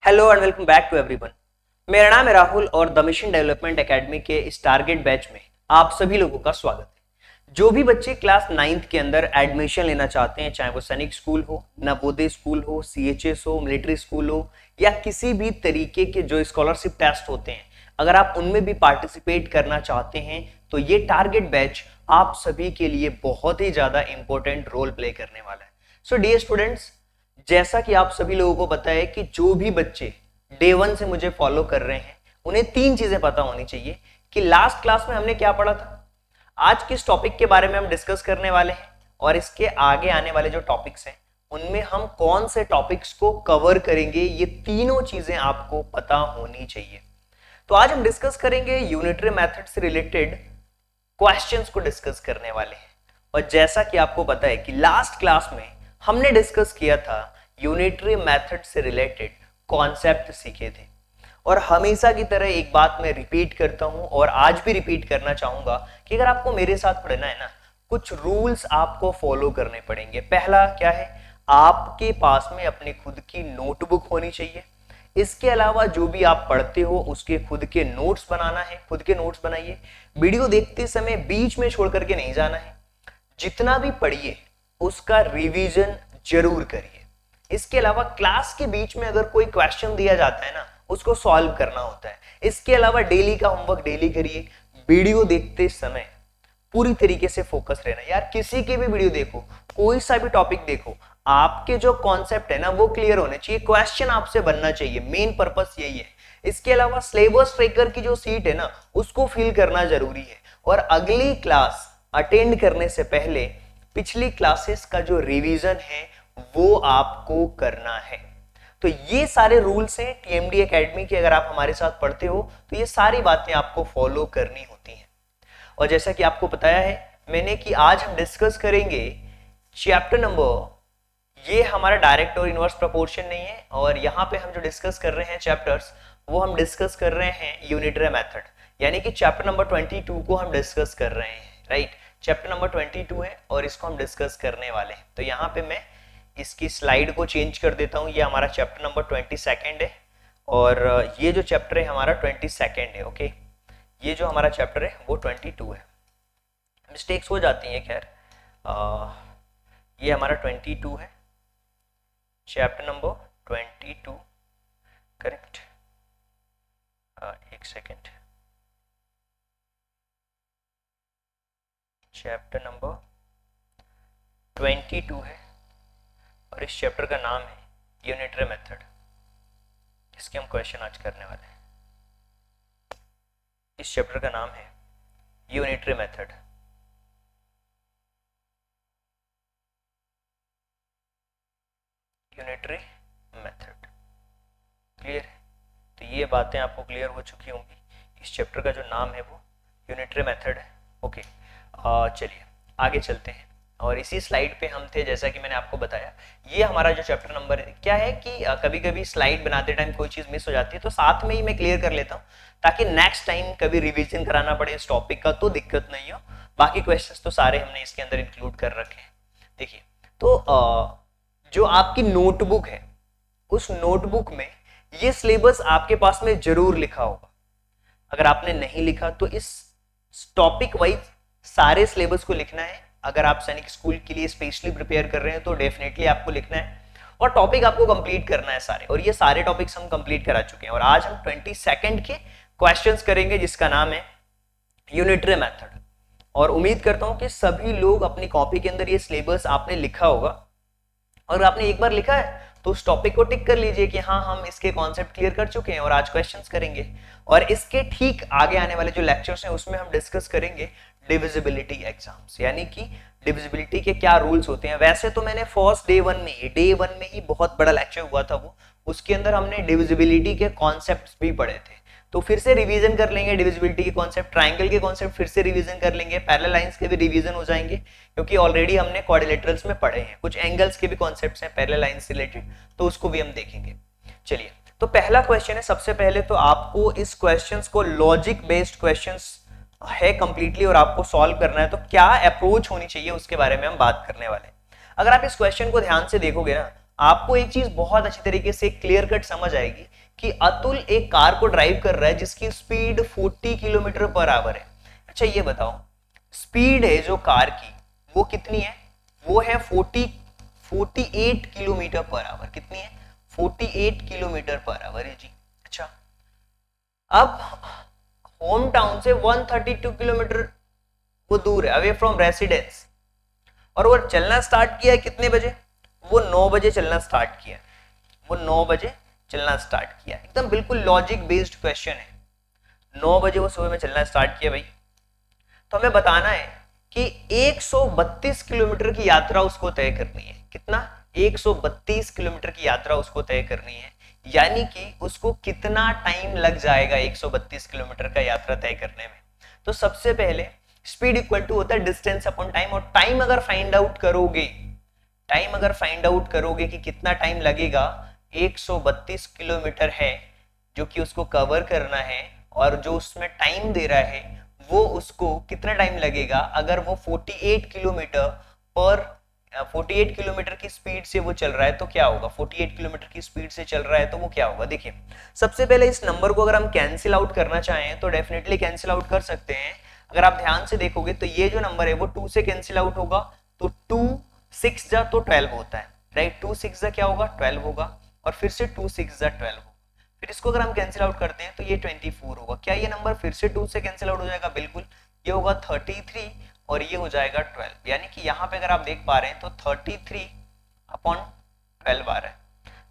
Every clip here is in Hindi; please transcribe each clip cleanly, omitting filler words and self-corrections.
Hello and welcome back to everyone. मेरा नाम है राहुल और द मिशन डेवलपमेंट एकेडमी के इस टारगेट बैच में आप सभी लोगों का स्वागत है। जो भी बच्चे क्लास 9th के अंदर एडमिशन लेना चाहते हैं, चाहे वो सैनिक स्कूल हो, नवोदय स्कूल हो, सीएचएस हो, मिलिट्री स्कूल हो या किसी भी तरीके के जो स्कॉलरशिप टेस्ट होते हैं, अगर आप उनमें भी पार्टिसिपेट करना चाहते हैं तो ये टारगेट बैच आप सभी के लिए बहुत ही ज्यादा इंपॉर्टेंट रोल प्ले करने वाला है। सो डियर स्टूडेंट्स, जैसा कि आप सभी लोगों को पता है कि जो भी बच्चे डे 1 से मुझे फॉलो कर रहे हैं उन्हें 3 चीजें पता होनी चाहिए कि लास्ट क्लास में हमने क्या पढ़ा था, आज किस टॉपिक के बारे में हम डिस्कस करने वाले हैं और इसके आगे आने वाले जो टॉपिक्स हैं उनमें हम कौन से टॉपिक्स को कवर करेंगे। ये तीनों चीजें आपको पता होनी चाहिए। तो आज हम डिस्कस करेंगे यूनिटरी मेथड से रिलेटेड क्वेश्चंस को डिस्कस करने वाले हैं। और जैसा कि आपको पता है कि लास्ट क्लास में हमने डिस्कस किया था यूनिटरी मेथड से रिलेटेड कॉन्सेप्ट सीखे थे, और हमेशा की तरह एक बात मैं रिपीट करता हूं और आज भी रिपीट करना चाहूंगा कि अगर आपको मेरे साथ पढ़ना है ना, कुछ रूल्स आपको फॉलो करने पड़ेंगे। पहला क्या है, आपके पास में अपनी खुद की नोटबुक होनी चाहिए। इसके अलावा जो भी आप पढ़ते हो उसके खुद के नोट्स बनाना है, खुद के नोट्स बनाइए। वीडियो देखते समय बीच में छोड़ करके नहीं जाना है। जितना भी पढ़िए उसका रिवीजन जरूर करिए। इसके अलावा क्लास के बीच में अगर कोई क्वेश्चन दिया जाता है ना, उसको सॉल्व करना होता है। इसके अलावा डेली का होमवर्क डेली करिए। वीडियो देखते समय पूरी तरीके से फोकस रहना। यार किसी की भी वीडियो देखो, कोई सा भी टॉपिक देखो, आपके जो कॉन्सेप्ट है ना वो क्लियर होने चाहिए, क्वेश्चन आपसे बनना चाहिए। मेन पर्पस यही है। इसके अलावा सिलेबस ट्रैकर की जो सीट है ना उसको फिल करना जरूरी है। और अगली क्लास अटेंड करने से पहले पिछली क्लासेस का जो रिवीजन है वो आपको करना है। तो ये सारे रूल्स हैं टीएमडी एकेडमी के। अगर आप हमारे साथ पढ़ते हो तो ये सारी बातें आपको फॉलो करनी होती हैं। और जैसा कि आपको बताया है मैंने कि आज हम डिस्कस करेंगे चैप्टर नंबर, ये हमारा डायरेक्ट और इनवर्स प्रोपोर्शन नहीं है, और यहाँ पे हम जो डिस्कस कर रहे हैं चैप्टर्स वो हम डिस्कस कर रहे हैं यूनिटरी मेथड, यानी कि चैप्टर नंबर 22 को हम डिस्कस कर रहे हैं। राइट, चैप्टर नंबर 22 है और इसको हम डिस्कस करने वाले हैं। तो यहाँ पे मैं इसकी स्लाइड को चेंज कर देता हूँ। ये हमारा चैप्टर नंबर 22 है और ये जो चैप्टर है हमारा 22 है। ओके, ये जो हमारा चैप्टर है वो 22 है। मिस्टेक्स हो जाती हैं, खैर ये हमारा 22 है, चैप्टर नंबर 22, करेक्ट। एक सेकेंड, चैप्टर नंबर 22 है और इस चैप्टर का नाम है यूनिटरी मेथड। इसके हम क्वेश्चन आज करने वाले हैं। इस चैप्टर का नाम है unitary method. Unitary method clear है? तो ये बातें आपको क्लियर हो चुकी होंगी। इस चैप्टर का जो नाम है वो यूनिटरी मेथड है। ओके, चलिए आगे चलते हैं। और इसी स्लाइड पे हम थे, जैसा कि मैंने आपको बताया ये हमारा जो चैप्टर नंबर है। क्या है कि कभी कभी स्लाइड बनाते टाइम कोई चीज मिस हो जाती है तो साथ में ही मैं क्लियर कर लेता हूँ, ताकि नेक्स्ट टाइम कभी रिवीजन कराना पड़े इस टॉपिक का तो दिक्कत नहीं हो। बाकी क्वेश्चंस तो सारे हमने इसके अंदर इंक्लूड कर रखे हैं। देखिए, तो जो आपकी नोटबुक है उस नोटबुक में ये सिलेबस आपके पास में जरूर लिखा होगा। अगर आपने नहीं लिखा तो इस टॉपिक वाइज सारे सिलेबस को लिखना है। अगर आप सैनिक स्कूल के लिए स्पेशली प्रिपेयर कर रहे हैं तो डेफिनेटली आपको लिखना है और टॉपिक आपको कंप्लीट करना है सारे। और ये सारे टॉपिक्स हम कंप्लीट करा चुके हैं और आज हम 22 के क्वेश्चंस करेंगे जिसका नाम है यूनिटरी मेथड। और उम्मीद करता हूं कि सभी लोग अपनी कॉपी के अंदर ये सिलेबस आपने लिखा होगा, और आपने एक बार लिखा है तो उस टॉपिक को टिक कर लीजिए कि हाँ हम इसके कॉन्सेप्ट क्लियर कर चुके हैं और आज क्वेश्चंस करेंगे। और इसके ठीक आगे आने वाले जो लेक्चर्स हैं उसमें हम डिस्कस करेंगे डिविजिबिलिटी एग्जाम्स, यानी कि डिविजिबिलिटी के क्या रूल्स होते हैं। वैसे तो मैंने फर्स्ट डे वन में ही बहुत बड़ा लेक्चर हुआ था वो, उसके अंदर हमने डिविजिबिलिटी के कॉन्सेप्ट्स भी पढ़े थे। तो फिर से रिवीजन कर लेंगे डिविजिबिलिटी के कॉन्सेप्ट, ट्राइंगल के कॉन्सेप्ट फिर से रिवीजन कर लेंगे, पैरेलल लाइंस के भी रिवीजन हो जाएंगे क्योंकि ऑलरेडी हमने क्वाड्रिलेटरल्स में पढ़े हैं। कुछ एंगल्स के भी कॉन्सेप्ट्स हैं पैरेलल लाइंस से रिलेटेड, तो उसको भी हम देखेंगे। चलिए, तो पहला क्वेश्चन है। सबसे पहले तो आपको इस क्वेश्चंस को, लॉजिक बेस्ड क्वेश्चंस है कंप्लीटली और आपको सॉल्व करना है, तो क्या अप्रोच होनी चाहिए उसके बारे में हम बात करने वाले हैं। अगर आप इस क्वेश्चन को ध्यान से देखोगे ना, आपको एक चीज बहुत अच्छी तरीके से क्लियर कट समझ आएगी कि अतुल एक कार को ड्राइव कर रहा है जिसकी स्पीड 40 किलोमीटर पर आवर है। अच्छा ये बताओ, स्पीड है जो कार की वो कितनी है? वो है 48 किलोमीटर पर आवर। कितनी है? 48 किलोमीटर पर आवर है जी। अच्छा, अब होम टाउन से 132 किलोमीटर वो दूर है, अवे फ्रॉम रेसिडेंस, और वो चलना स्टार्ट किया है कितने बजे? वो 9 बजे चलना स्टार्ट किया। वो 9 बजे चलना स्टार्ट किया। एकदम बिल्कुल लॉजिक बेस्ड क्वेश्चन है। 9 बजे वो सुबह में चलना स्टार्ट किया भाई, तो हमें बताना है कि 132 किलोमीटर की यात्रा उसको तय करनी है। कितना? 132 किलोमीटर की यात्रा उसको तय करनी है, यानी कि उसको कितना टाइम लग जाएगा 132 किलोमीटर का यात्रा तय करने में। तो सबसे पहले स्पीड इक्वल टू होता है डिस्टेंस अपॉन टाइम, और टाइम अगर फाइंड आउट करोगे कि कितना टाइम लगेगा, 132 किलोमीटर है जो कि उसको कवर करना है, और जो उसमें टाइम दे रहा है वो उसको कितना टाइम लगेगा, अगर वो 48 किलोमीटर की स्पीड से वो चल रहा है तो क्या होगा? 48 किलोमीटर की स्पीड से चल रहा है तो वो क्या होगा? देखिए, सबसे पहले इस नंबर को अगर हम कैंसिल आउट करना चाहें तो डेफिनेटली कैंसिल आउट कर सकते हैं। अगर आप ध्यान से देखोगे तो ये जो नंबर है वो 2 से कैंसिल आउट होगा, तो 2 6 जा तो 12 होता है, राइट। 2 6 जा क्या होगा? 12 होगा, और फिर से 2 6 जा 12 होगा। फिर इसको अगर हम कैंसिल आउट करते हैं तो ये 24 होगा। क्या ये नंबर फिर से 2 से कैंसिल आउट हो जाएगा? बिल्कुल, ये होगा 33 और ये हो जाएगा 12, यानी कि यहाँ पे अगर आप देख पा रहे हैं तो 33 अपॉन 12 आ रहा है।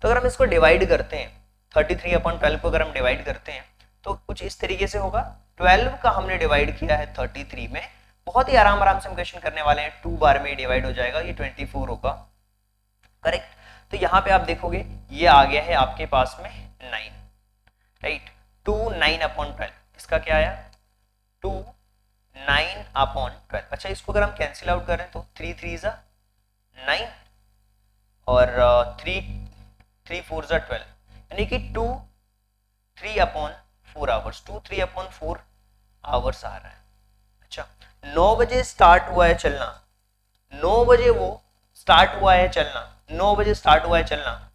तो अगर हम इसको डिवाइड करते हैं, 33 अपॉन 12 को अगर हम डिवाइड करते हैं तो कुछ इस तरीके से होगा। 12 का हमने डिवाइड किया है 33 में, बहुत ही आराम से हम क्वेश्चन करने वाले हैं, 2 बार में डिवाइड हो जाएगा, ये 24 होगा, करेक्ट। तो यहाँ पे आप देखोगे ये आ गया है आपके पास में 9, राइट। 2 9 अपॉन 12, इसका क्या आया? 2 9 अपॉन 12। अच्छा, इसको अगर हम कैंसिल आउट करें तो 3 3 जा 9 और 3 4 जा 12, यानी कि 2 3 अपॉन 4 आवर्स, 2 3 अपॉन 4 आवर्स आ रहा है। अच्छा, 9 बजे स्टार्ट हुआ है चलना, 9 बजे वो स्टार्ट हुआ है चलना, 9 बजे स्टार्ट हुआ है चलना,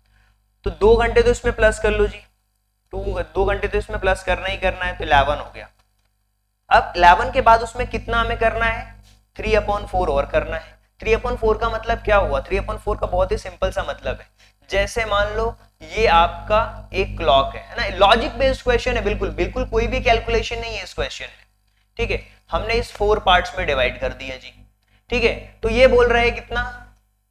तो 2 घंटे तो इसमें प्लस कर लो जी, 2 घंटे तो इसमें प्लस करना ही करना है, तो 11 हो गया। अब 11 के बाद उसमें कितना हमें करना है? 3 अपॉन 4 और करना है। 3 अपॉन 4 का मतलब क्या हुआ? 3 अपॉन 4 का बहुत ही सिंपल सा मतलब है, जैसे मान लो ये आपका एक क्लॉक है ना, लॉजिक बेस्ड क्वेश्चन है, बिल्कुल बिल्कुल कोई भी कैलकुलेशन नहीं है इस क्वेश्चन में, ठीक है। हमने इस 4 पार्ट्स में डिवाइड कर दिया जी, ठीक है। तो ये बोल रहे हैं कितना?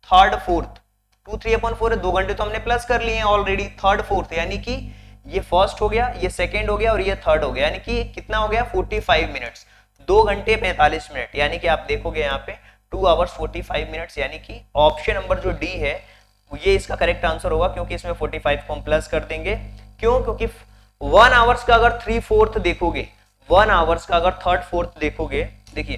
थर्ड फोर्थ, 2 3 अपॉन 4 है, 2 घंटे तो हमने प्लस कर लिए हैं ऑलरेडी, थर्ड फोर्थ, यानी कि ये फर्स्ट हो गया, ये सेकंड हो गया और ये थर्ड हो गया, यानी कि कितना हो गया? 45 मिनट्स, 2 घंटे 45 मिनट, यानी कि आप देखोगे यहाँ पे 2 आवर्स 45 मिनट्स, यानी कि ऑप्शन नंबर जो डी है ये इसका करेक्ट आंसर होगा, क्योंकि इसमें 45 को हम प्लस कर देंगे। क्यों? क्योंकि 1 आवर्स का अगर 3/4 देखोगे, 1 आवर्स का अगर 3/4 देखोगे, देखिए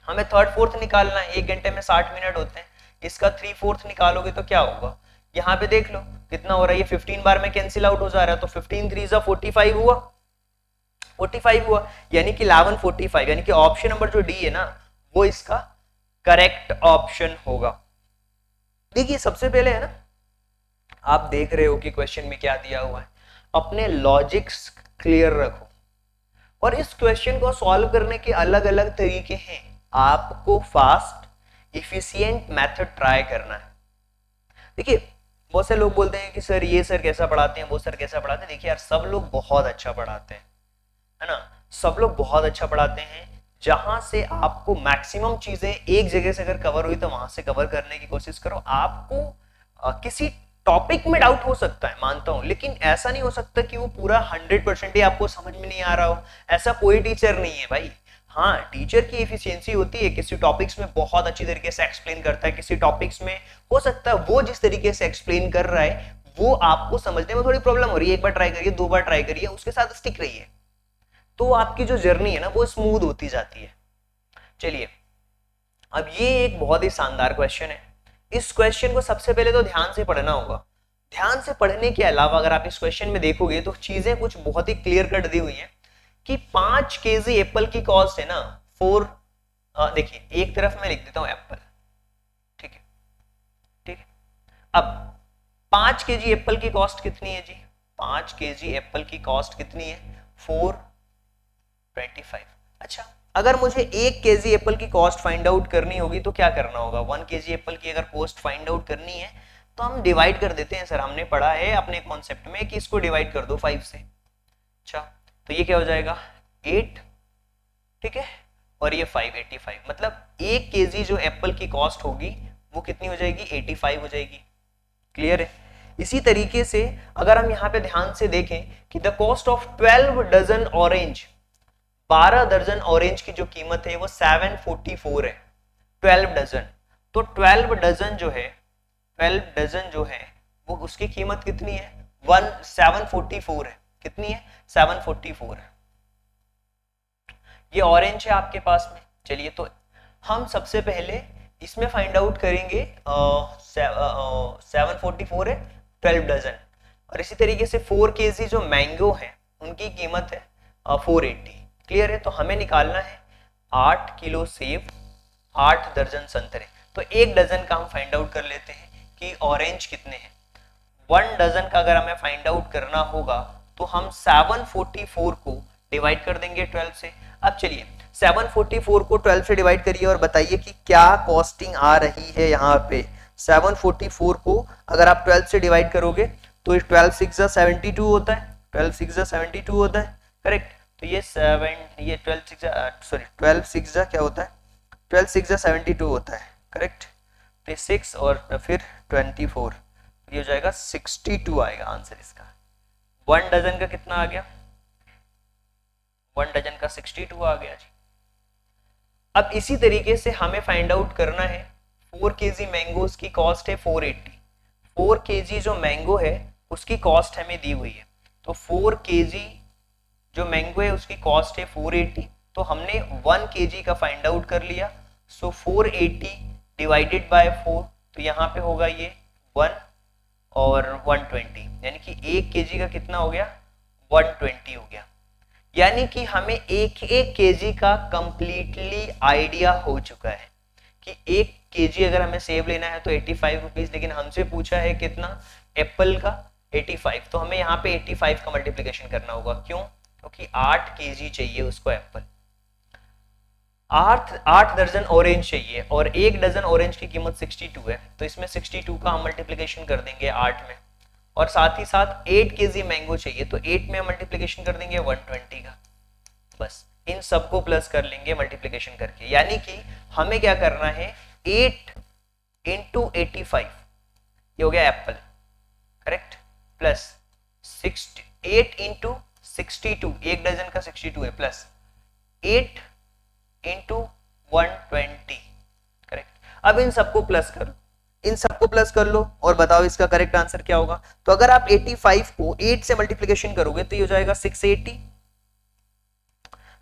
हमें 3/4 निकालना है, 1 घंटे में 60 मिनट होते हैं, इसका 3/4 निकालोगे तो क्या होगा? यहाँ पे देख लो कितना हो रहा है, ये 15 बार में कैंसिल आउट हो जा रहा है, तो 15 3 जा 45 हुआ, 45 हुआ, यानी कि 11 45, यानी कि ऑप्शन नंबर जो डी है ना वो इसका करेक्ट ऑप्शन होगा। देखिए सबसे पहले है ना, आप देख रहे हो कि क्वेश्चन में क्या दिया हुआ है, अपने लॉजिक्स क्लियर रखो, और इस क्वेश्चन को सॉल्व करने के अलग अलग तरीके हैं, आपको फास्ट इफिशिएंट मेथड ट्राई करना है। देखिए बहुत से लोग बोलते हैं कि सर ये सर कैसा पढ़ाते हैं, वो सर कैसा पढ़ाते हैं। देखिए यार, सब लोग बहुत अच्छा पढ़ाते हैं, है ना, सब लोग बहुत अच्छा पढ़ाते हैं। जहां से आपको मैक्सिमम चीजें एक जगह से अगर कवर हुई तो वहां से कवर करने की कोशिश करो। आपको किसी टॉपिक में डाउट हो सकता है, मानता हूं, लेकिन ऐसा नहीं हो सकता कि वो पूरा 100% ही आपको समझ में नहीं आ रहा हो। ऐसा कोई टीचर नहीं है भाई। हाँ, टीचर की एफिशिएंसी होती है, किसी टॉपिक्स में बहुत अच्छी तरीके से एक्सप्लेन करता है, किसी टॉपिक्स में हो सकता है वो जिस तरीके से एक्सप्लेन कर रहा है वो आपको समझने में थोड़ी प्रॉब्लम हो रही है। एक बार ट्राई करिए, 2 बार ट्राई करिए, उसके साथ स्टिक रहिए, तो आपकी जो जर्नी है ना वो स्मूथ होती जाती है। चलिए, अब ये एक बहुत ही शानदार क्वेश्चन है। इस क्वेश्चन को सबसे पहले तो ध्यान से पढ़ना होगा। ध्यान से पढ़ने के अलावा अगर आप इस क्वेश्चन में देखोगे तो चीजें कुछ बहुत ही क्लियर कट दी हुई हैं कि 5 केजी एप्पल की कॉस्ट है ना 4, देखिए एक तरफ मैं लिख देता हूं एप्पल, ठीक है, ठीक है। अब 5 kg एप्पल की कॉस्ट कितनी है जी? 5 kg एप्पल की कॉस्ट कितनी है? 425। अच्छा, अगर मुझे 1 kg एप्पल की कॉस्ट फाइंड आउट करनी होगी तो क्या करना होगा? 1 kg एप्पल की अगर कॉस्ट फाइंड आउट करनी है तो हम डिवाइड कर देते हैं। सर हमने पढ़ा है अपने कॉन्सेप्ट में कि इसको डिवाइड कर दो 5 से। अच्छा, तो ये क्या हो जाएगा? 8, ठीक है, और ये 585, मतलब 1 kg जो एप्पल की कॉस्ट होगी वो कितनी हो जाएगी? 85 हो जाएगी। क्लियर है? इसी तरीके से अगर हम यहाँ पे ध्यान से देखें कि the cost of 12 dozen orange, 12 दर्जन ऑरेंज की जो कीमत है वो 744 है। 12 डजन, तो 12 डजन जो है, 12 डजन जो है वो उसकी कीमत कितनी है? 744 है। कितनी है? 744 है। ये ऑरेंज है आपके पास में। चलिए, तो हम सबसे पहले इसमें फाइंड आउट करेंगे 744 है 12 डजन, और इसी तरीके से 4 kg जो मैंगो है उनकी कीमत है 480। क्लियर है? तो हमें निकालना है 8 किलो सेब, 8 दर्जन संतरे। तो 1 डजन का हम फाइंड आउट कर लेते हैं कि ऑरेंज कितने हैं। 1 डजन का अगर हमें फाइंड आउट करना होगा तो हम 744 को डिवाइड कर देंगे 12 से। अब चलिए 744 को 12 से डिवाइड करिए और बताइए कि क्या कॉस्टिंग आ रही है यहाँ पे। 744 को अगर आप 12 से डिवाइड करोगे तो 12 6 72 होता है, 12 6 72 होता है, करेक्ट। तो ये 12 6 क्या होता है? 12 6 72 होता है, करेक्ट। तो 6 और फिर 24, ये हो जाएगा 62 आएगा आंसर इसका। 1 डजन का कितना आ गया? 1 डजन का 62 आ गया जी। अब इसी तरीके से हमें फाइंड आउट करना है 4 kg मैंगोज की कॉस्ट है 480। 4 kg जो मैंगो है उसकी कॉस्ट हमें दी हुई है, तो 4 kg जो मैंगो है उसकी कॉस्ट है 480। तो हमने 1 kg का फाइंड आउट कर लिया। सो 480 डिवाइडेड बाय 4, तो यहाँ पे होगा ये 1 और 120, यानी कि 1 kg का कितना हो गया? 120 हो गया। यानी कि हमें एक एक केजी का कंप्लीटली आइडिया हो चुका है कि 1 kg अगर हमें सेब लेना है तो 85 रुपीज, लेकिन हमसे पूछा है कितना? एप्पल का 85। तो हमें यहाँ पे 85 का मल्टीप्लिकेशन करना होगा। क्यों? क्योंकि 8 kg चाहिए उसको एप्पल, 8 दर्जन ऑरेंज चाहिए और 1 डजन ऑरेंज की कीमत 62 है। तो इसमें 62 का हम मल्टीप्लिकेशन कर देंगे 8 में, और साथ ही साथ 8 kg मैंगो चाहिए तो 8 में मल्टीप्लिकेशन कर देंगे 120 का। बस इन सबको प्लस कर लेंगे मल्टीप्लिकेशन करके, यानी कि हमें क्या करना है? 8 इंटू 85, ये हो गया apple, correct, plus 8 into 62, 1 dozen का 62 है, प्लस 8 इंटू 120, करेक्ट। अब इन सबको प्लस करो, इन सबको प्लस कर लो और बताओ इसका करेक्ट आंसर क्या होगा। तो अगर आप 85 को 8 से मल्टीप्लिकेशन करोगे तो ये हो जाएगा 680,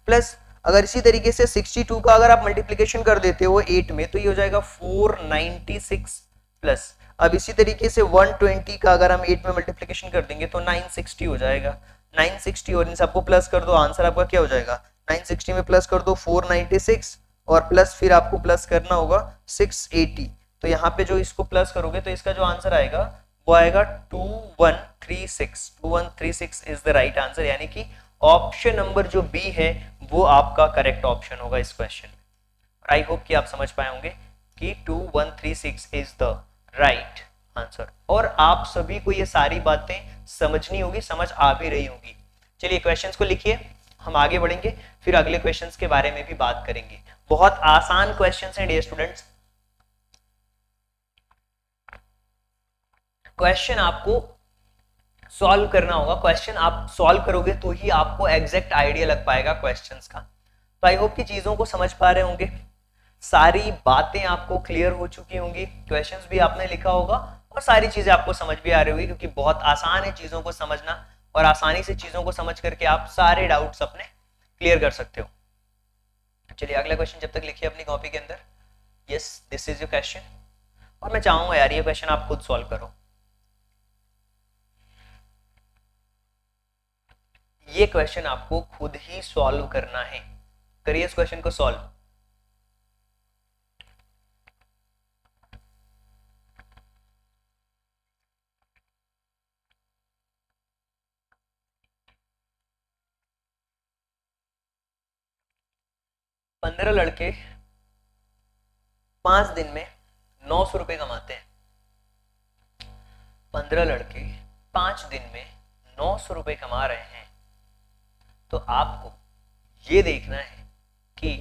प्लस अगर इसी तरीके से 62 का अगर आप मल्टीप्लिकेशन कर देते हो 8 में तो ये हो जाएगा 496, प्लस अब इसी तरीके से 120 का अगर हम 8 में मल्टीप्लिकेशन कर देंगे तो 960 हो जाएगा। 960 और इन सबको प्लस कर दो, आंसर आपका क्या हो जाएगा? 960 में प्लस कर दो 496 और प्लस फिर आपको प्लस करना होगा 680। तो यहाँ पे जो इसको प्लस करोगे तो इसका जो आंसर आएगा वो आएगा 2136। 2136 इज द राइट आंसर, यानी कि ऑप्शन नंबर जो बी है वो आपका करेक्ट ऑप्शन होगा इस क्वेश्चन में। आई होप कि आप समझ पाए होंगे कि 2136 इज द राइट आंसर, और आप सभी को ये सारी बातें समझनी होगी, समझ आ भी रही होगी। चलिए क्वेश्चंस को लिखिए, हम आगे बढ़ेंगे, फिर अगले क्वेश्चंस के बारे में भी बात करेंगे। बहुत आसान क्वेश्चंस हैं डियर स्टूडेंट्स। क्वेश्चन आपको सॉल्व करना होगा, क्वेश्चन आप सॉल्व करोगे तो ही आपको एग्जैक्ट आइडिया लग पाएगा क्वेश्चंस का। तो आई होप कि चीजों को समझ पा रहे होंगे, सारी बातें आपको क्लियर हो चुकी होंगी, क्वेश्चंस भी आपने लिखा होगा और सारी चीजें आपको समझ भी आ रही होगी, क्योंकि बहुत आसान है चीजों को समझना और आसानी से चीजों को समझ करके आप सारे डाउट्स अपने क्लियर कर सकते हो। चलिए अगला क्वेश्चन जब तक लिखिए अपनी कॉपी के अंदर। Yes, this is your question, और मैं चाहूंगा यार ये क्वेश्चन आप खुद सॉल्व करो। ये क्वेश्चन आपको खुद ही सॉल्व करना है, करिए इस क्वेश्चन को सॉल्व। 15 लड़के 5 दिन में 900 रुपए कमाते हैं। 15 लड़के 5 दिन में 900 रुपए कमा रहे हैं, तो आपको ये देखना है कि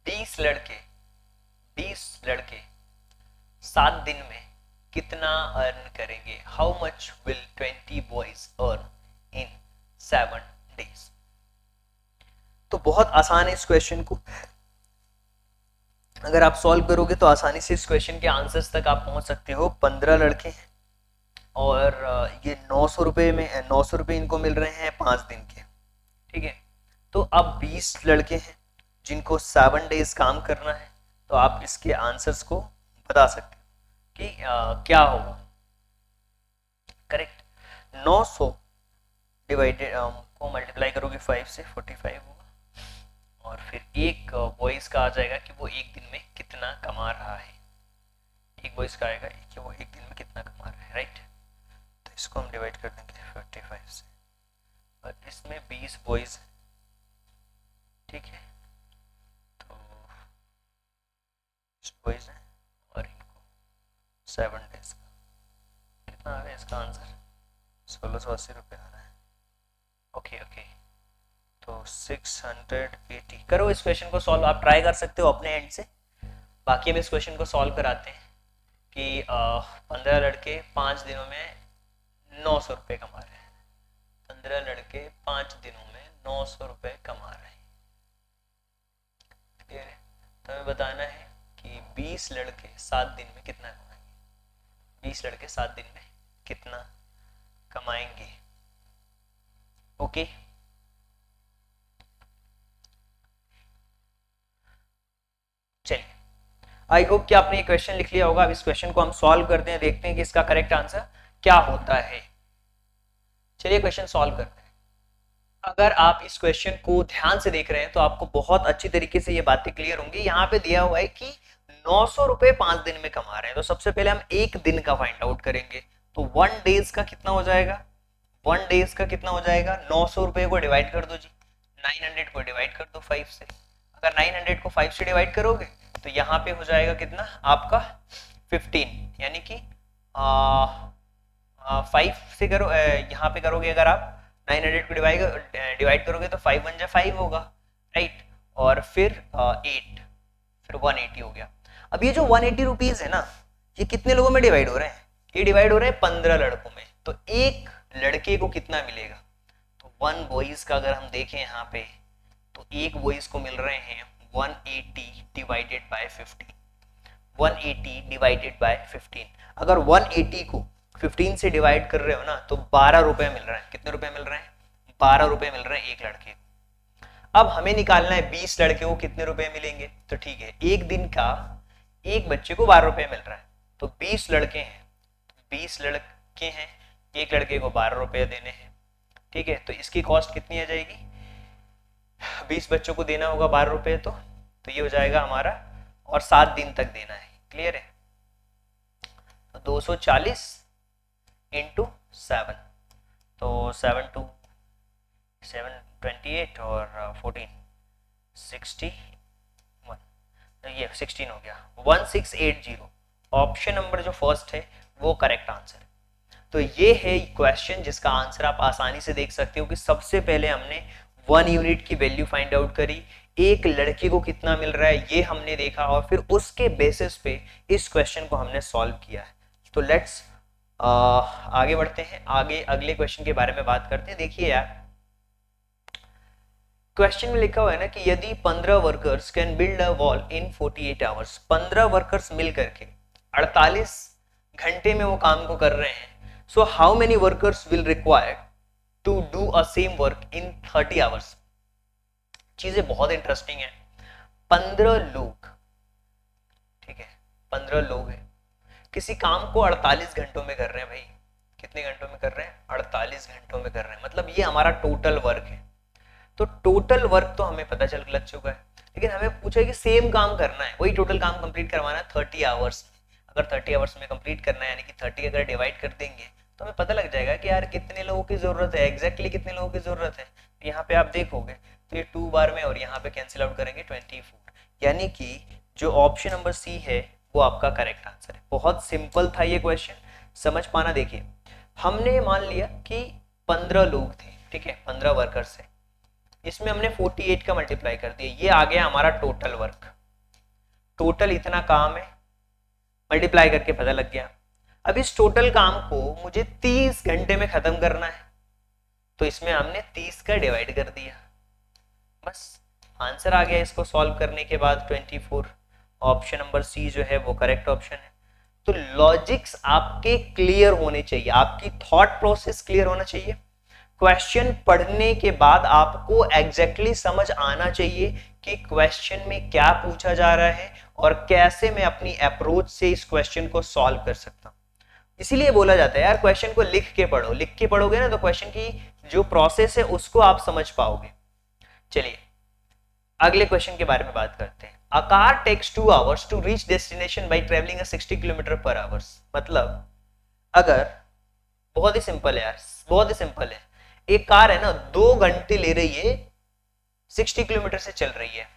20 लड़के 7 दिन में कितना अर्न करेंगे। How much will 20 boys earn in 7 days. तो बहुत आसान है, इस क्वेश्चन को अगर आप सॉल्व करोगे तो आसानी से इस क्वेश्चन के आंसर्स तक आप पहुंच सकते हो। 15 लड़के हैं और ये 900 रुपए में 900 रुपए इनको मिल रहे हैं 5 दिन के, ठीक है। तो अब 20 लड़के हैं जिनको 7 डेज काम करना है, तो आप इसके आंसर्स को बता सकते हो कि क्या होगा। करेक्ट, 900 डिवाइडेड को मल्टीप्लाई करोगे 5 से 45 होगा, और फिर एक बॉयज का आ जाएगा कि वो एक दिन में कितना कमा रहा है। एक बॉयज का आएगा कि वो एक दिन में कितना कमा रहा है, राइट। तो इसको हम डिवाइड कर देंगे 45 से, और इसमें 20 बॉयज, ठीक है। तो बॉयज है और इनको 7 डेज का कितना आ रहा है, इसका आंसर 1680 रुपये आ रहा है। ओके ओके, तो 680। करो इस क्वेश्चन को सॉल्व, आप ट्राई कर सकते हो अपने एंड से। बाकी हम इस क्वेश्चन को सॉल्व कराते हैं कि 15 लड़के 5 दिनों में 900 रुपये कमा रहे हैं। 15 लड़के 5 दिनों में 900 रुपये कमा रहे हैं, क्लियर है। तो हमें बताना है कि 20 लड़के 7 दिन में कितना कमाएंगे। 20 लड़के 7 दिन में कितना कमाएंगे, ओके। चलिए, आई होप कि आपने ये क्वेश्चन लिख लिया होगा। अब इस क्वेश्चन को हम सॉल्व करते हैं, देखते हैं कि इसका करेक्ट आंसर क्या होता है। चलिए क्वेश्चन सॉल्व करते हैं। अगर आप इस क्वेश्चन को ध्यान से देख रहे हैं तो आपको बहुत अच्छी तरीके से ये बातें क्लियर होंगी। यहाँ पे दिया हुआ है कि 900 रुपए 5 दिन में कमा रहे हैं, तो सबसे पहले हम एक दिन का फाइंड आउट करेंगे। तो 1 डेज का कितना हो जाएगा, 1 डेज का कितना हो जाएगा, 900 रुपए को डिवाइड कर दो जी, 900 को डिवाइड कर दो 5 से। अगर 900 को 5 से डिवाइड करोगे तो यहाँ पे हो जाएगा कितना आपका 15, यानी कि 5 से करो, यहाँ पे करोगे अगर आप 900 को डिवाइड करोगे तो 5 1 जा 5 होगा, राइट। और फिर 8, फिर 180 हो गया। अब ये जो 180 रुपीज है ना, ये कितने लोगों में डिवाइड हो रहे हैं, ये डिवाइड हो रहे हैं 15 लड़कों में। तो एक लड़के को कितना मिलेगा, तो 1 बॉयज का अगर हम देखें यहाँ पे, तो एक बॉयज को मिल रहे हैं 180 डिवाइडेड बाय 15, 180 डिवाइडेड बाय 15। अगर 180 को 15 से डिवाइड कर रहे हो ना, तो 12 रुपए मिल रहे हैं। कितने रुपए मिल रहे हैं, 12 रुपए मिल रहे हैं एक लड़के को। अब हमें निकालना है 20 लड़के को कितने रुपए मिलेंगे। तो ठीक है, एक दिन का एक बच्चे को 12 रुपए मिल रहा है, तो 20 लड़के हैं, 20 लड़के हैं, एक लड़के को 12 रुपए देने हैं, ठीक है। तो इसकी कॉस्ट कितनी आ जाएगी, 20 बच्चों को देना होगा 12 रुपए, तो ये हो जाएगा हमारा, और 7 दिन तक देना है, क्लियर है। तो 240 इंटू 7, तो 7 2 7 28 और 14 61, तो ये 16 हो गया, 1680। ऑप्शन नंबर जो फर्स्ट है वो करेक्ट आंसर है। तो ये है क्वेश्चन जिसका आंसर आप आसानी से देख सकते हो कि सबसे पहले हमने 1 यूनिट की वैल्यू फाइंड आउट करी, एक लड़के को कितना मिल रहा है ये हमने देखा, और फिर उसके बेसिस पे इस क्वेश्चन को हमने सॉल्व किया है। तो लेट्स आगे बढ़ते हैं, आगे अगले क्वेश्चन के बारे में बात करते हैं। देखिए यार, क्वेश्चन में लिखा हुआ है ना कि यदि 15 workers can build a wall in 48 hours, 15 workers मिल करके 48 घंटे में वो काम को कर रहे हैं, so how many workers will required to do a same work in 30 hours. चीजें बहुत इंटरेस्टिंग है। 15 लोग, ठीक है, 15 लोग हैं, किसी काम को 48 घंटों में कर रहे हैं भाई। कितने घंटों में कर रहे हैं, 48 घंटों में कर रहे हैं, मतलब ये हमारा टोटल वर्क है। तो टोटल वर्क तो हमें पता चल लग चुका है, लेकिन हमें पूछा है कि सेम काम करना है, वही टोटल काम कंप्लीट करवाना है 30 आवर्स में। अगर 30 आवर्स में कंप्लीट करना है, यानी कि 30 अगर डिवाइड कर देंगे तो हमें पता लग जाएगा कि यार कितने लोगों की जरूरत है, एग्जैक्टली कितने लोगों की जरूरत है। यहाँ पे आप देखोगे तो ये 2 बार में, और यहाँ पे कैंसिल आउट करेंगे 24, यानी कि जो ऑप्शन नंबर सी है वो आपका करेक्ट आंसर है। बहुत सिंपल था ये क्वेश्चन, समझ पाना। देखिए हमने मान लिया कि 15 लोग थे, ठीक है, 15 वर्कर्स है, इसमें हमने 48 का मल्टीप्लाई कर दिया, ये आ गया हमारा टोटल वर्क। टोटल इतना काम है, मल्टीप्लाई करके पता लग गया। अब इस टोटल काम को मुझे 30 घंटे में खत्म करना है, तो इसमें हमने 30 का डिवाइड कर दिया, बस आंसर आ गया। इसको सॉल्व करने के बाद 24। ऑप्शन नंबर सी जो है वो करेक्ट ऑप्शन है। तो लॉजिक्स आपके क्लियर होने चाहिए, आपकी थॉट प्रोसेस क्लियर होना चाहिए। क्वेश्चन पढ़ने के बाद आपको एग्जैक्टली समझ आना चाहिए कि क्वेश्चन में क्या पूछा जा रहा है और कैसे मैं अपनी अप्रोच से इस क्वेश्चन को सॉल्व कर सकता हूं। इसीलिए बोला जाता है यार क्वेश्चन को लिख के पढ़ो, लिख के पढ़ोगे ना तो क्वेश्चन की जो प्रोसेस है उसको आप समझ पाओगे। चलिए अगले क्वेश्चन के बारे में बात करते हैं। A car takes 2 hours to reach destination by travelling 60 kilometre per hour. मतलब अगर, बहुत ही सिंपल है यार, बहुत ही सिंपल है, एक कार है ना 2 घंटे ले रही है, 60 किलोमीटर से चल रही है,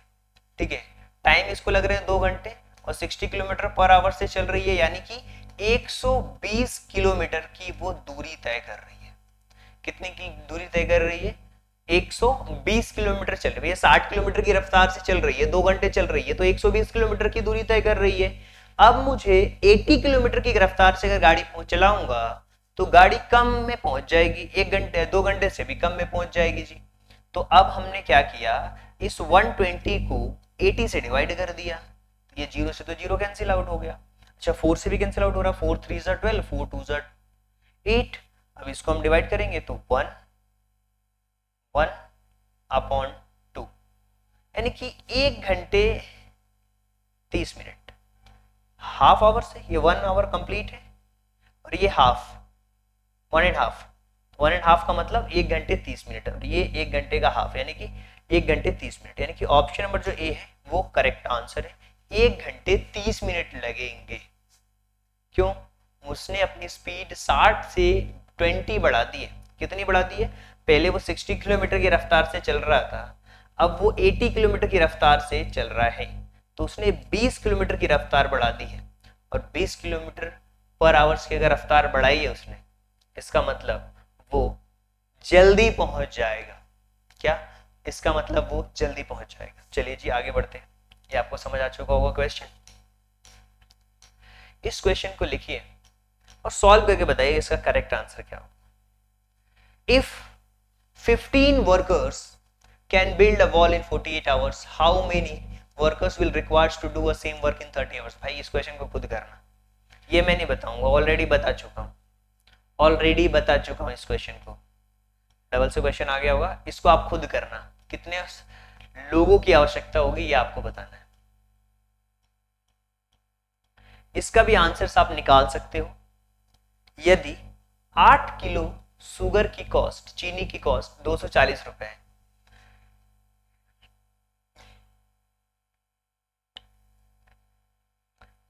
ठीक है, टाइम इसको लग रहे हैं 2 घंटे और 60 किलोमीटर पर आवर से चल रही है, यानी कि 120 किलोमीटर की वो दूरी तय कर रही है। कितने की दूरी तय कर रही है? 120 किलोमीटर चल रही है, 60 किलोमीटर की रफ्तार से चल रही है, 2 घंटे चल रही है, तो 120 किलोमीटर की दूरी तय कर रही है। अब मुझे 80 किलोमीटर की रफ्तार से अगर गाड़ी चलाऊंगा तो गाड़ी कम में पहुंच जाएगी, 1 घंटे 2 घंटे से भी कम में पहुंच जाएगी जी। तो अब हमने क्या किया, इस 120 को 80 से डिवाइड कर दिया, ये 0 से तो 0 कैंसिल आउट हो गया। अच्छा 4 से भी कैंसिल आउट हो रहा, 4 3 12, 4 2 8। अब इसको हम डिवाइड करेंगे तो 1/2, यानी कि 1 घंटे 30 मिनट। हाफ आवर से ये 1 आवर कंप्लीट है और ये हाफ 1.5 का मतलब 1 घंटे 30 मिनट और ये 1 घंटे का हाफ, यानी कि 1 घंटे 30 मिनट, यानी कि ऑप्शन नंबर जो ए है वो करेक्ट आंसर है। 1 घंटे 30 मिनट लगेंगे। क्यों? उसने अपनी स्पीड 60 से 20 बढ़ा दी है। कितनी बढ़ा दी है? पहले वो 60 किलोमीटर की रफ्तार से चल रहा था, अब वो 80 किलोमीटर की रफ्तार से चल रहा है, तो उसने 20 किलोमीटर की रफ्तार बढ़ा दी है। और 20 किलोमीटर पर आवर्स की अगर रफ्तार बढ़ाई है उसने, इसका मतलब वो जल्दी पहुंच जाएगा। क्या? इसका मतलब वो जल्दी पहुंच जाएगा। चलिए जी आगे बढ़ते हैं, ये आपको समझ आ चुका होगा क्वेश्चन। इस क्वेश्चन को लिखिए और सॉल्व करके बताइए इसका करेक्ट आंसर क्या होगा। If 15 workers can build a wall in 48 hours, how many workers will required to do a same work in 30 hours. भाई इस क्वेश्चन को खुद करना, ये मैं नहीं बताऊंगा, ऑलरेडी बता चुका हूं इस क्वेश्चन को। डबल से क्वेश्चन आ गया होगा, इसको आप खुद करना, कितने लोगों की आवश्यकता होगी ये आपको बताना है। इसका भी आंसर्स आप निकाल सकते हो। यदि 8 किलो शुगर की कॉस्ट, चीनी की कॉस्ट 240 रुपए है,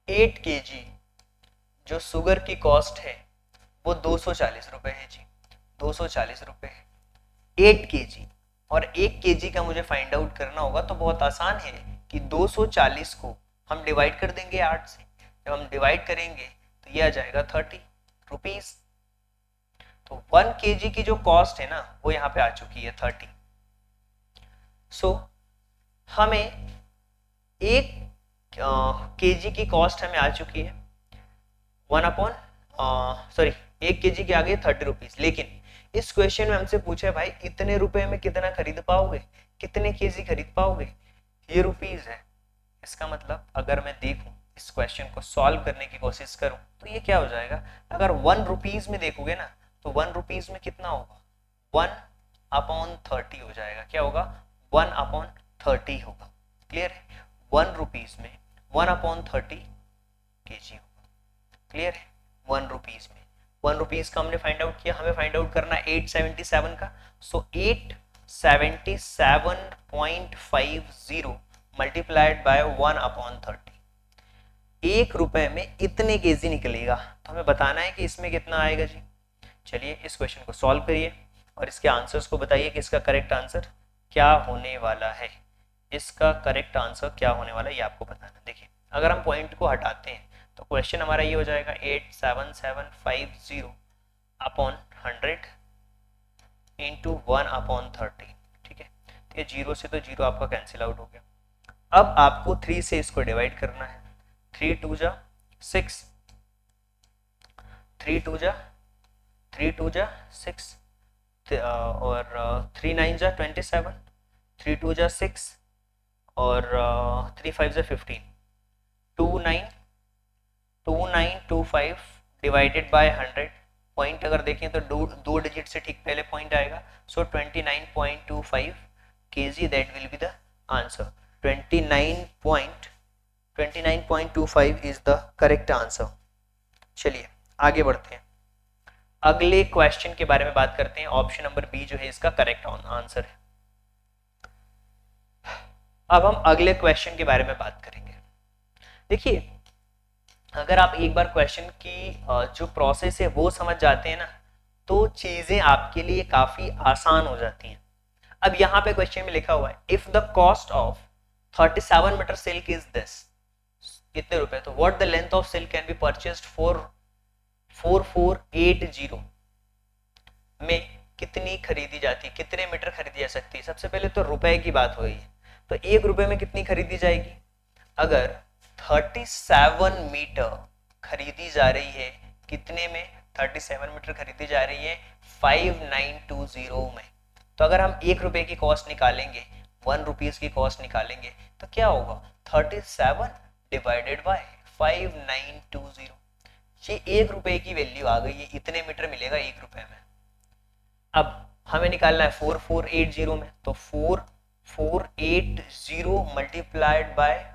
8 केजी जो शुगर की कॉस्ट है वो 240 रुपए है जी, 240 रुपए है 8 केजी। और 1 केजी का मुझे फाइंड आउट करना होगा, तो बहुत आसान है कि 240 को हम डिवाइड कर देंगे 8 से। जब हम डिवाइड करेंगे तो ये आ जाएगा 30 रुपीज। तो 1 केजी की जो कॉस्ट है ना वो यहाँ पे आ चुकी है 30। सो हमें 1 केजी की कॉस्ट हमें आ चुकी है 1 केजी के आगे 30 रुपीज। लेकिन इस क्वेश्चन में हमसे पूछा है भाई इतने रुपए में कितना खरीद पाओगे, कितने केजी खरीद पाओगे, ये रुपीज है। इसका मतलब अगर मैं देखूं इस क्वेश्चन को सॉल्व करने की कोशिश करूं तो ये क्या हो जाएगा, अगर 1 रुपीज में देखोगे ना तो 1 रुपीज में कितना होगा, 1/30 हो जाएगा। क्या होगा? 1/30 होगा। क्लियर है? 1 रुपीज में 1/30 केजी होगा। क्लियर है? 1 रुपीज में 1 रुपीज का हमने फाइंड आउट किया, हमें फाइंड आउट करना 877 का। सो 877.50 मल्टीप्लाइड बाय 1/30। 1 रुपए में इतने केजी निकलेगा, तो हमें बताना है कि इसमें कितना आएगा जी। चलिए इस क्वेश्चन को सॉल्व करिए और इसके आंसर्स को बताइए कि इसका करेक्ट आंसर क्या होने वाला है। इसका करेक्ट आंसर क्या होने वाला है ये आपको बताना। देखिए अगर हम पॉइंट को हटाते हैं तो क्वेश्चन हमारा ये हो जाएगा 87750 अपॉन 100 इंटू 1/13। ठीक है, तो ये जीरो से तो जीरो आपका कैंसिल आउट हो गया। अब आपको 3 से इसको डिवाइड करना है। 3 2 जा 6, 3 2 जा 6 और 3 9 जा 27, 3 2 जा 6 और 3 5 जा 15, 2925 डिवाइडेड बाय 100। पॉइंट अगर देखें तो दो डिजिट से ठीक पहले पॉइंट आएगा, सो 29.25 kg, that will be the answer. 29.25 is the correct answer. चलिए आगे बढ़ते हैं, अगले क्वेश्चन के बारे में बात करते हैं। ऑप्शन नंबर बी जो है इसका करेक्ट आंसर है। अब हम अगले क्वेश्चन के बारे में बात करेंगे। देखिए अगर आप एक बार क्वेश्चन की जो प्रोसेस है वो समझ जाते हैं ना, तो चीजें आपके लिए काफी आसान हो जाती हैं। अब यहाँ पे क्वेश्चन में लिखा हुआ है if the cost of 37 metre silk is this, कितने रुपए, तो what the length of silk can be purchased for 4480 में कितनी खरीदी जाती है, कितने मीटर खरीदी जा सकती है। सबसे पहले तो रुपए की बात हो रही है, तो 1 रुपए में कितनी खरीदी जाएगी। अगर 37 मीटर खरीदी जा रही है, कितने में, 37 मीटर खरीदी जा रही है 5920 में, तो अगर हम 1 रुपए की कॉस्ट निकालेंगे, 1 रुपीज की कॉस्ट निकालेंगे, तो क्या होगा 37 डिवाइडेड बाय 5920, ये 1 रुपए की वैल्यू आ गई है, इतने मीटर मिलेगा 1 रुपए में। अब हमें निकालना है 4480 में, तो 4480 मल्टीप्लाइड बाय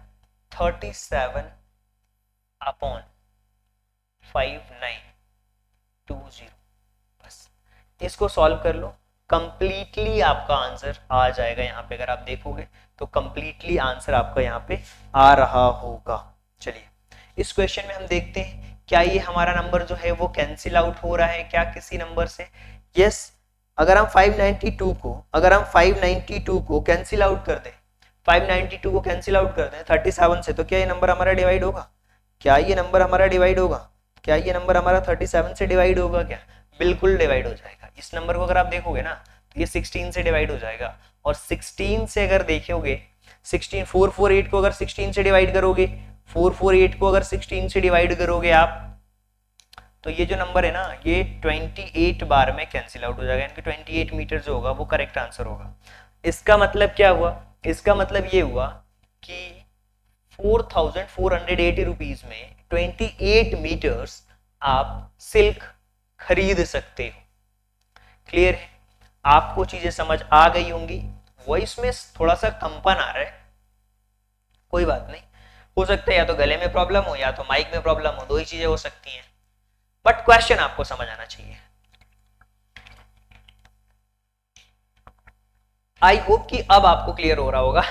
37 अपॉन 5920, बस इसको सॉल्व कर लो, कंप्लीटली आपका आंसर आ जाएगा। यहाँ पे अगर आप देखोगे तो कंप्लीटली आंसर आपका यहाँ पे आ रहा होगा। चलिए इस क्वेश्चन में हम देखते हैं क्या ये हमारा नंबर जो है वो कैंसिल आउट हो रहा है क्या किसी नंबर से। यस, अगर हम 592 को कैंसिल आउट कर दें, 592 को कैंसिल आउट कर दें 37 से, तो क्या ये नंबर हमारा डिवाइड होगा, क्या ये नंबर हमारा डिवाइड होगा, क्या ये नंबर हमारा 37 से डिवाइड होगा क्या, बिल्कुल डिवाइड हो जाएगा। इस नंबर को अगर आप देखोगे ना तो ये 16 से डिवाइड हो जाएगा, और 16 से अगर देखोगे 448 को अगर 16 से डिवाइड करोगे, 448 को अगर 16 से डिवाइड करोगे आप, तो ये जो नंबर है ना ये 28 बार में कैंसिल आउट हो जाएगा, यानी कि 28 मीटर जो होगा वो करेक्ट आंसर होगा। इसका मतलब क्या हुआ, इसका मतलब ये हुआ कि 4480 रुपीज में 28 मीटर्स आप सिल्क खरीद सकते हो। क्लियर है, आपको चीजें समझ आ गई होंगी। वॉइस में थोड़ा सा कंपन आ रहा है, कोई बात नहीं, हो सकता है या तो गले में प्रॉब्लम हो या तो माइक में प्रॉब्लम हो, दो ही चीजें हो सकती हैं, बट क्वेश्चन आपको समझ आना चाहिए। आई होप कि अब आपको क्लियर हो रहा होगा।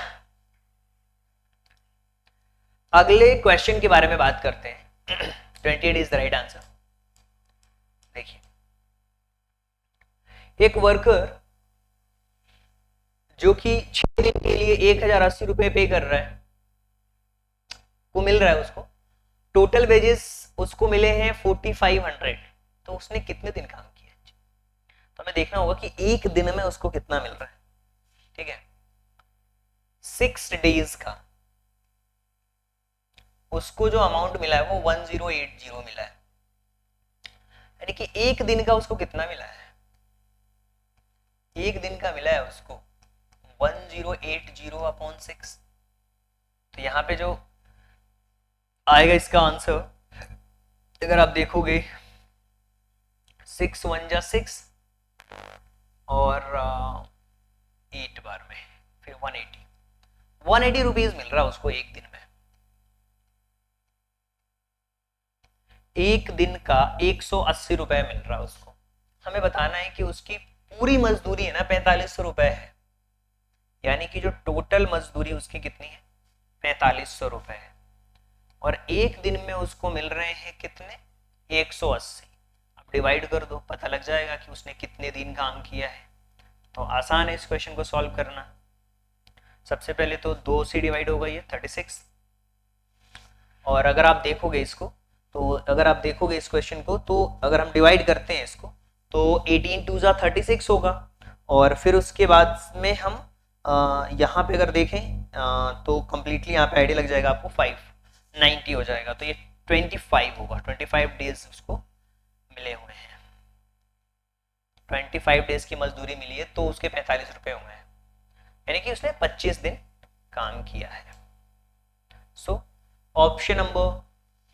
अगले क्वेश्चन के बारे में बात करते हैं। 28 इज द राइट आंसर। देखिए एक वर्कर जो कि 6 दिन के लिए 1080 रुपए पे कर रहा है, को मिल रहा है उसको, टोटल वेजेस उसको मिले हैं 4500, तो उसने कितने दिन काम किया, तो हमें देखना होगा कि एक दिन में उसको कितना मिल रहा है। ठीक है, 6 डेज का उसको जो अमाउंट मिला है वो 1080 मिला है, यानी कि एक दिन का उसको कितना मिला है, एक दिन का मिला है उसको 1080 अपॉन 6। तो यहां पे जो आएगा इसका आंसर, अगर आप देखोगे 6 1 जा 6 और 8 बार में फिर 180 रुपीज मिल रहा है उसको एक दिन में। एक दिन का 180 रुपए मिल रहा है उसको। हमें बताना है कि उसकी पूरी मजदूरी है ना 4500 रुपए है, यानी कि जो टोटल मजदूरी उसकी कितनी है 4500 रुपए है, और एक दिन में उसको मिल रहे हैं कितने 180। अब डिवाइड कर दो, पता लग जाएगा कि उसने कितने दिन काम किया है। तो आसान है इस क्वेश्चन को सॉल्व करना। सबसे पहले तो 2 से डिवाइड होगा ये 36, और अगर आप देखोगे इसको, तो अगर आप देखोगे इस क्वेश्चन को, तो अगर हम डिवाइड करते हैं इसको तो 18 टू जा 36 होगा, और फिर उसके बाद में हम यहाँ पे अगर देखें तो कम्प्लीटली यहाँ पे आइडिया लग जाएगा आपको, 590 हो जाएगा, तो ये 25 होगा, 25 डेज उसको मिले हुए हैं, 25 डेज की मजदूरी मिली है, तो उसके 45 रुपए हुए हैं, यानी कि उसने 25 दिन काम किया है। So option number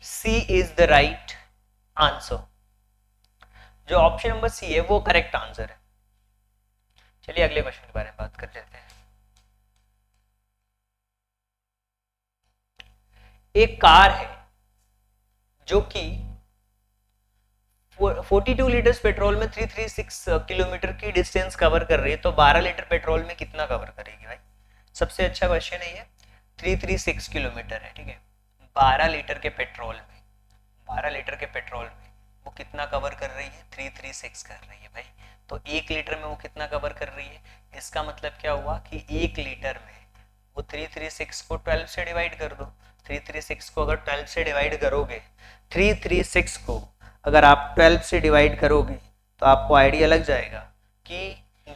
C is the right answer. जो ऑप्शन नंबर सी है वो करेक्ट आंसर है। चलिए अगले क्वेश्चन के बारे में बात कर लेते हैं। एक कार है जो कि 42 लीटर्स पेट्रोल में 336 किलोमीटर की डिस्टेंस कवर कर रही है, तो 12 लीटर पेट्रोल में कितना कवर करेगी भाई? सबसे अच्छा क्वेश्चन है ये। 336 किलोमीटर है, ठीक है, 12 लीटर के पेट्रोल में, 12 लीटर के पेट्रोल में वो कितना कवर कर रही है? 336 कर रही है भाई। तो 1 लीटर में वो कितना कवर कर रही है? इसका मतलब क्या हुआ कि 1 लीटर में वो 336 को 12 से डिवाइड कर दो। 336 को अगर 12 से डिवाइड करोगे, 336 को अगर आप 12 से डिवाइड करोगे तो आपको आइडिया लग जाएगा कि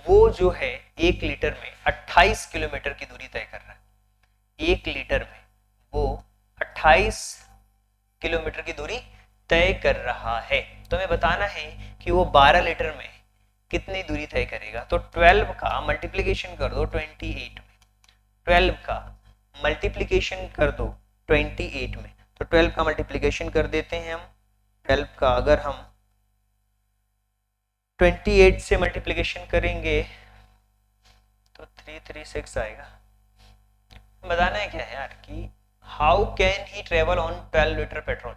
वो जो है 1 लीटर में 28 किलोमीटर की दूरी तय कर रहा है। 1 लीटर में वो 28 किलोमीटर की दूरी तय कर रहा है। तो हमें बताना है कि वो 12 लीटर में कितनी दूरी तय करेगा। तो 12 का मल्टीप्लिकेशन कर दो 28 में, 12 का मल्टीप्लिकेशन कर दो 28 में, तो 12 का मल्टीप्लिकेशन कर देते हैं हम। 12 का अगर हम 28 से मल्टीप्लिकेशन करेंगे तो 336 आएगा। बताना है क्या है यार कि how can he travel on 12 litre petrol.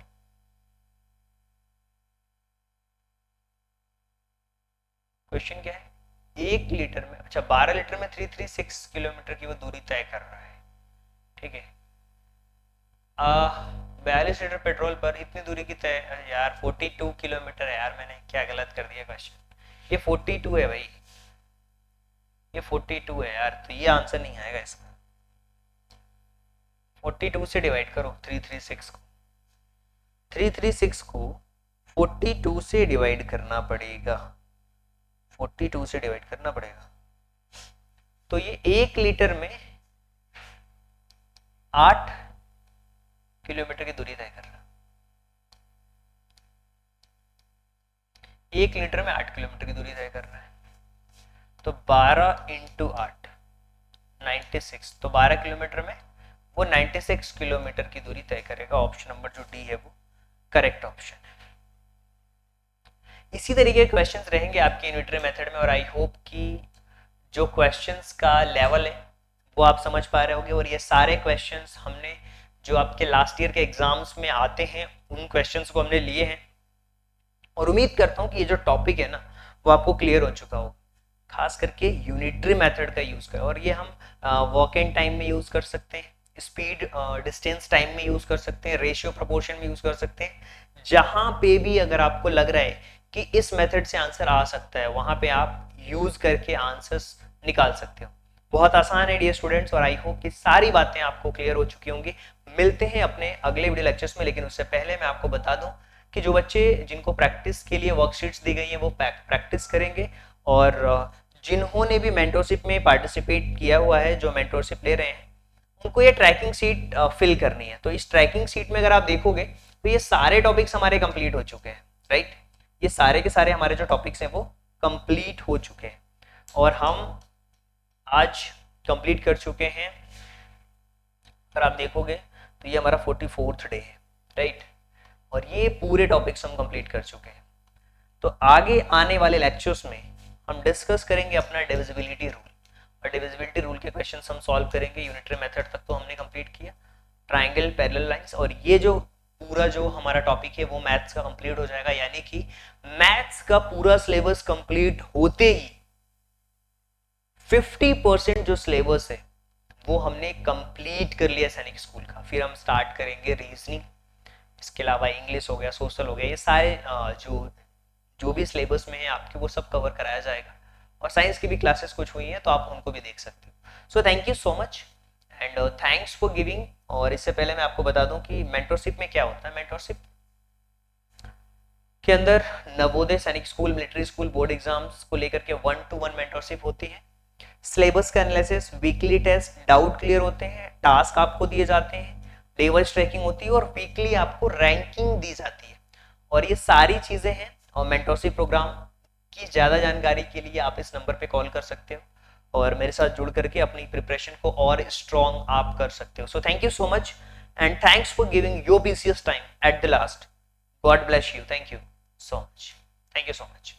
Question क्या है? 1 लीटर में, अच्छा 12 लीटर में 336 किलोमीटर की वो दूरी तय कर रहा है, ठीक है। 42 लीटर पेट्रोल पर इतनी दूरी की तय, यार 42 किलोमीटर है यार, मैंने क्या गलत कर दिया क्वेश्चन। ये 42 है भाई, ये 42 है यार, तो ये आंसर नहीं आएगा इसका। 42 से डिवाइड करो 336 को, 336 को 42 से डिवाइड करना पड़ेगा, 42 से डिवाइड करना पड़ेगा। तो ये 1 लीटर में 8 किलोमीटर की दूरी तय कर रहा है। 1 लीटर में 8 किलोमीटर की दूरी तय कर रहा है। तो 12 इंटू 8 96, तो 12 किलोमीटर में वो 96 किलोमीटर की दूरी तय करेगा। ऑप्शन नंबर जो डी है वो करेक्ट ऑप्शन है। इसी तरीके के क्वेश्चंस रहेंगे आपके यूनिटरी मेथड में, और आई होप कि जो क्वेश्चंस का लेवल है वो आप समझ पा रहे होंगे। और ये सारे क्वेश्चंस हमने जो आपके लास्ट ईयर के एग्जाम्स में आते हैं उन क्वेश्चंस को हमने लिए हैं, और उम्मीद करता हूँ कि ये जो टॉपिक है ना वो आपको क्लियर हो चुका होगा। खास करके यूनिटरी मेथड का यूज करें, और ये हम वॉक इन टाइम में यूज कर सकते हैं, स्पीड डिस्टेंस टाइम में यूज कर सकते हैं, रेशियो प्रोपोर्शन में यूज कर सकते हैं। जहां पे भी अगर आपको लग रहा है कि इस मेथड से आंसर आ सकता है, वहां पे आप यूज करके आंसर्स निकाल सकते हो। बहुत आसान है डियर स्टूडेंट्स, और आई होप कि सारी बातें आपको क्लियर हो चुकी होंगी। मिलते हैं अपने अगले वीडियो लेक्चर्स में, लेकिन उससे पहले मैं आपको बता दूं कि जो बच्चे जिनको प्रैक्टिस के लिए वर्कशीट्स दी गई हैं वो प्रैक्टिस करेंगे, और जिन्होंने भी मेंटरशिप में पार्टिसिपेट किया हुआ है, जो मेंटरशिप ले रहे हैं, उनको ये ट्रैकिंग सीट फिल करनी है। तो इस ट्रैकिंग सीट में अगर आप देखोगे तो ये सारे टॉपिक्स हमारे कंप्लीट हो चुके हैं, राइट। ये सारे के सारे हमारे जो टॉपिक्स हैं वो कंप्लीट हो चुके हैं, और हम आज कंप्लीट कर चुके हैं। अगर आप देखोगे तो ये हमारा 44th डे है, राइट, और ये पूरे टॉपिक्स हम कंप्लीट कर चुके हैं। तो आगे आने वाले लेक्चर्स में हम डिस्कस करेंगे अपना डिविजिबिलिटी रूल, और डिविजिबिलिटी रूल के क्वेश्चंस हम सॉल्व करेंगे। यूनिटरी मेथड तक तो हमने कंप्लीट किया, ट्राइंगल, पैरेलल लाइंस, और ये जो पूरा जो हमारा टॉपिक है वो मैथ्स का कंप्लीट हो जाएगा। यानी कि मैथ्स का पूरा सिलेबस कंप्लीट होते ही 50% जो सिलेबस है वो हमने कंप्लीट कर लिया सैनिक स्कूल का। फिर हम स्टार्ट करेंगे रीजनिंग, इसके अलावा इंग्लिश हो गया, सोशल हो गया, ये सारे जो भी सिलेबस में है आपके वो सब कवर कराया जाएगा। और साइंस की भी क्लासेस कुछ हुई हैं तो आप उनको भी देख सकते हो। So thank you so much. And thanks for giving. और इससे पहले मैं आपको बता दूं कि मेंटरशिप में क्या होता है। मेंटरशिप के अंदर Navodaya Sainik school, military school, board exams को लेकर के 1-to-1 मेंटरशिप होती है। सिलेबस का analysis, weekly test, doubt clear होते हैं, टास्क आपको दिए जाते हैं, लेवल ट्रैकिंग होती है और वीकली आपको रैंकिंग दी जाती है। और ये सारी चीजें हैं। और मेंटरशिप प्रोग्राम की ज्यादा जानकारी के लिए आप इस नंबर पे कॉल कर सकते हो और मेरे साथ जुड़ करके अपनी प्रिपरेशन को और स्ट्रॉन्ग आप कर सकते हो। So thank you so much and thanks for giving your precious time at the last. God bless you. Thank you so much. Thank you so much.